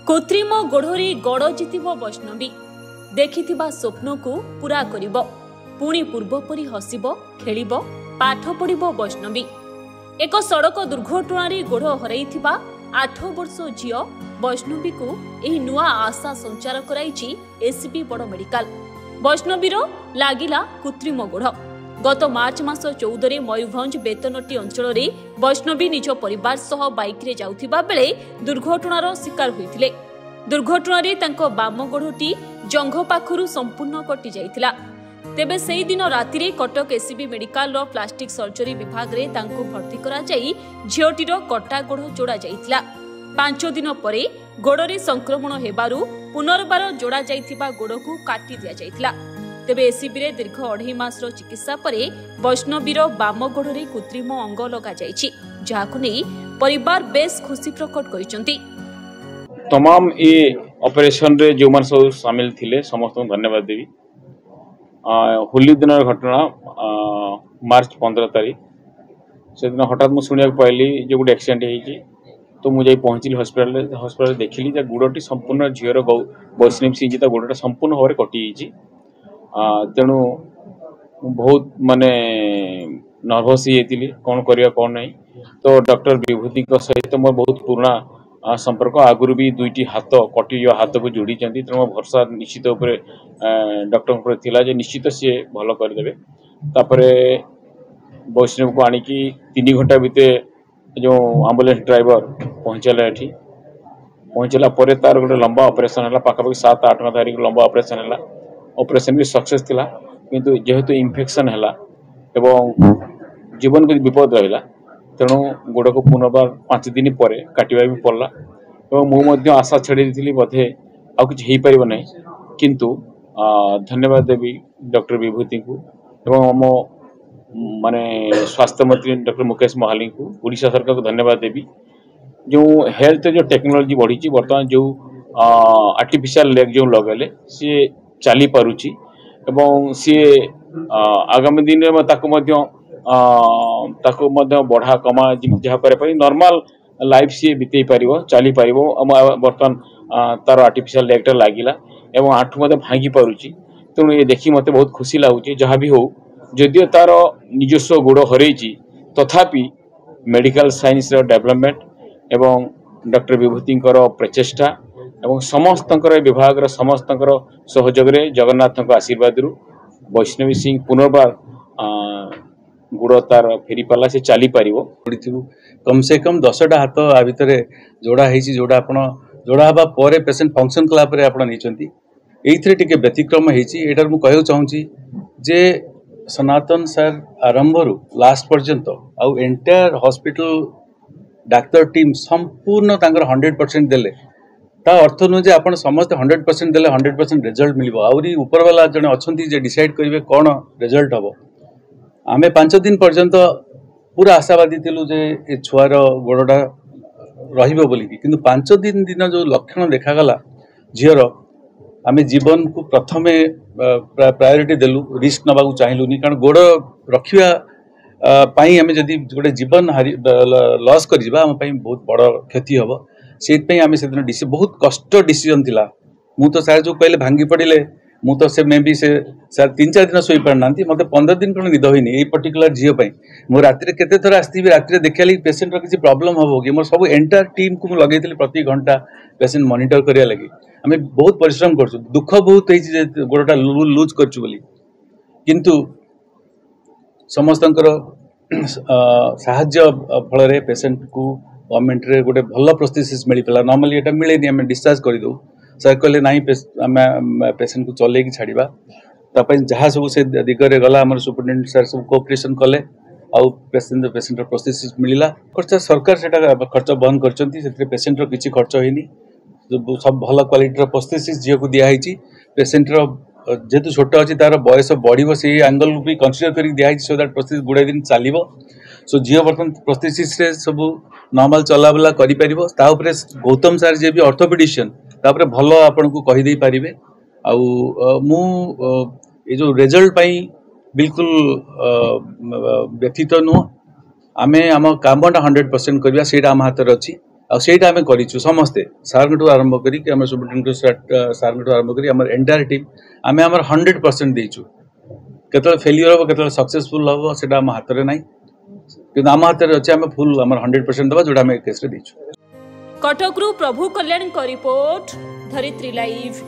कृत्रिम गोढ़री गड़ जितिब वैष्णवी देखिथिबा स्वप्न को पूरा करिब पुणी पूर्वपरी हसिब खेलिब पाठ पढ़िब वैष्णवी। एक सड़क दुर्घटन गोड़ हरइथिबा 8 वर्ष झियो वैष्णवी को एही नुआ आशा संचार कराइछि एससीबी बड़ मेडिकल। वैष्णवीर लागिला कृत्रिम गोड़। गत मार्च मास 14 मयूरभंज बेतनटी अंचल वैष्णवी निज परिवार सह बाइक रे जाउथिबा बेले दुर्घटनार शिकार होइथिले। दुर्घटन तांको बाम गोड़टी जंघ पाखरु संपूर्ण कटि जाइथिला। तेबे सेही दिन राति Cuttack SCB medical plastic surgery विभाग रे तांको भर्ती करा जाई झियोटीर कटा गोड़ जोड़ा जाइथिला। 5 दिन परे गोड़रे संक्रमण हेबारु पुनर्बार जोड़ा जाइथिबा गोड़कू काटी दिया जाइथिला। तेबे एससीबी रे दीर्घ 2.5 मासर चिकित्सा परे वैष्णवीर बाम गोड़रे कृत्रिम अंग लगा जाइछि, जाहाकु नै परिवार बेस खुशी प्रकट करिसंती। तमाम ये ऑपरेशन रे जो मन सब शामिल थिले समस्त धन्यवाद देवी। होली दिन घटना मार्च 15 तारीख से दिन हठात मुझे शुणा पाइली जो गोटे एक्सीडेंट होती तो मुझे पहुँचली हस्पिटाल देखिली गोड़टी संपूर्ण झीर वैष्णवी सिंह गोड़टा संपूर्ण भाव में कटि जाइए। तेणु बहुत माने नर्भस ही कौन करवा कौन नहीं। तो डॉक्टर विभूति सहित मोर बहुत पुराना संपर्क आगुरी भी 2टी हाथ कटि हाथ को जोड़ी तेणु भरसा निश्चित डॉक्टर थिला जे निश्चित सी भल करदे। तापरे वैष्णव को आणिकी 3 घंटा भितर जो आम्बुलेंस ड्राइवर पहुँचला एठी पहुँचला परे तार गोटे लंबा ऑपरेशन है पाखापाखि 7-8 मास तारीख लंबा ऑपरेशन है। ऑपरेशन भी सक्सेस थिला किंतु जेहेतु इन्फेक्शन है एवं जीवन को विपद रहा तेणु गोड़ को पुनर्बार 5 दिन पर काटिबा भी पड़ला। और मुझे आशा छाड़ी दी बोधे आउ कि हो ना किंतु धन्यवाद देवी डॉक्टर विभूति को एवं आम माने स्वास्थ्य मंत्री डॉक्टर मुकेश महाली को ओडिशा सरकार को धन्यवाद देवी। जो हेल्थ जो टेक्नोलॉजी बढ़ी बर्तमान जो आर्टिफिशियल लेग जो लगेले सी चली पारुची एवं सी आगामी दिन में ताको बढ़ा कमा जहाँ पर नॉर्मल लाइफ सी बीते पार चली पार बर्तमान तार आर्टिफिशियल लेगटा लगिला एवं आंठू मत भांगी पारुची। तेणु ये देखी मत बहुत खुशी लगुच जहाँ भी हो जदियो तार निजस्व गोड़ हरई तथापि मेडिकल साइंस डेवलपमेंट एवं डॉक्टर विभूति प्रचेष्टा एवं समस्त विभाग समस्त सहयोग जगन्नाथ आशीर्वाद वैष्णवी सिंह पुनर्बार गुड़ तार फेरी पाला से चली पार कम से कम 10टा हाथ आ भितर जोड़ा है जोड़ा आप जोड़ा हवा पर पेसेंट फंक्शन कलापर आप ये टे व्यतिक्रम होटार मुझे कहूँ चाहूँगी जे सनातन सर आरंभ लास्ट पर्यंत आउ एंटायर हॉस्पिटल डाक्तर टीम संपूर्ण 100% देले ता अर्थ नुह जे आप समस्त 100% देले 100% रिजल्ट मिल आउरी ऊपर वाला जड़े अच्छा जे डिसाइड करेंगे कौन रिजल्ट हम। आमे 5 दिन पर्यंत पूरा आशावादी थिलु जे ए छुआर गोड़टा रहिबो बोली किंतु 5 दिन जो लक्षण देखागला झीर आमे जीवन को प्रथमे प्रायोरिटी देलु रिस्क नबाकू चाहिलुनी कारण गोड़ रखिया पाई आमे जदी गोटे जीवन लॉस कर जिबा हम पाई बहुत बड़ क्षति हम से आमे से दिन बहुत कष्ट डिसीजन थिला। मु तो सार जो कहले भांगी पड़िले मु तो से मे भी से सर 3-4 दिन शोई पार ना मत 15 दिन खंड निद होनी ये पर्टिकुलर झील मो राति केते थर आसती राति देखा लगी पेसेंट किसी प्रॉब्लम हम कि मोर सब एंटायर टीम को लगे प्रति घंटा पेसेंट मॉनिटर करिया लगी आम बहुत परिश्रम कर दुख बहुत गोड़टा लूज कर किंतु समस्त साहाय्य फल पेसेंट को गवर्नमेंट रे गोटे भल प्रोस्थेसिस मिल पाला। नॉर्मली एटा मिलेनी आम डिस्चार्ज करदे सर कहले ना पेसेंट को चल छाड़ा ताप जहाँ सब से दिगरे गला आम सुपरिटेडेंट सर सब कोऑपरेशन कले आउ पेसेंट प्रोस्थेसिस मिलला खर्च सरकार से खर्च बंद कर पेसेंट किसी खर्च होनी सब भल क्वालिटी प्रोस्थेसिस झील को दिखाई पेसेंट जेहेतु छोट अच्छी तार बयस बढ़ से एंगल भी कंसीडर कर दिखाई सो दैट प्रोस्थेसिस गुड़ाई दिन चलो सो झील बर्तमान प्रोस्थेसिस सब नॉर्मल चलाबुला करें गौतम सार जी भी ऑर्थोपेडिशियन तापर भल आपन को कहीदे पारे मु ये जो रिजल्ट पाई बिल्कुल व्यथित नुह आमे आम कामटा 100% करवा से आम हाथ अच्छी आईटा आम करूँ समस्ते सार आरंभ करी आम सुप्रीमटेंडेंट सार आरंभ करी एंटायर टीम आम 100% देचु केतल फेलियर हम केतल सक्सेसफुल हम सेटा आम हाथ में ना कि आम हाथ में अच्छे आम फुल आम 100% दबा जोटा आम केस रे देचु। कटकरू प्रभु कल्याण का रिपोर्ट धरित्री लाइव।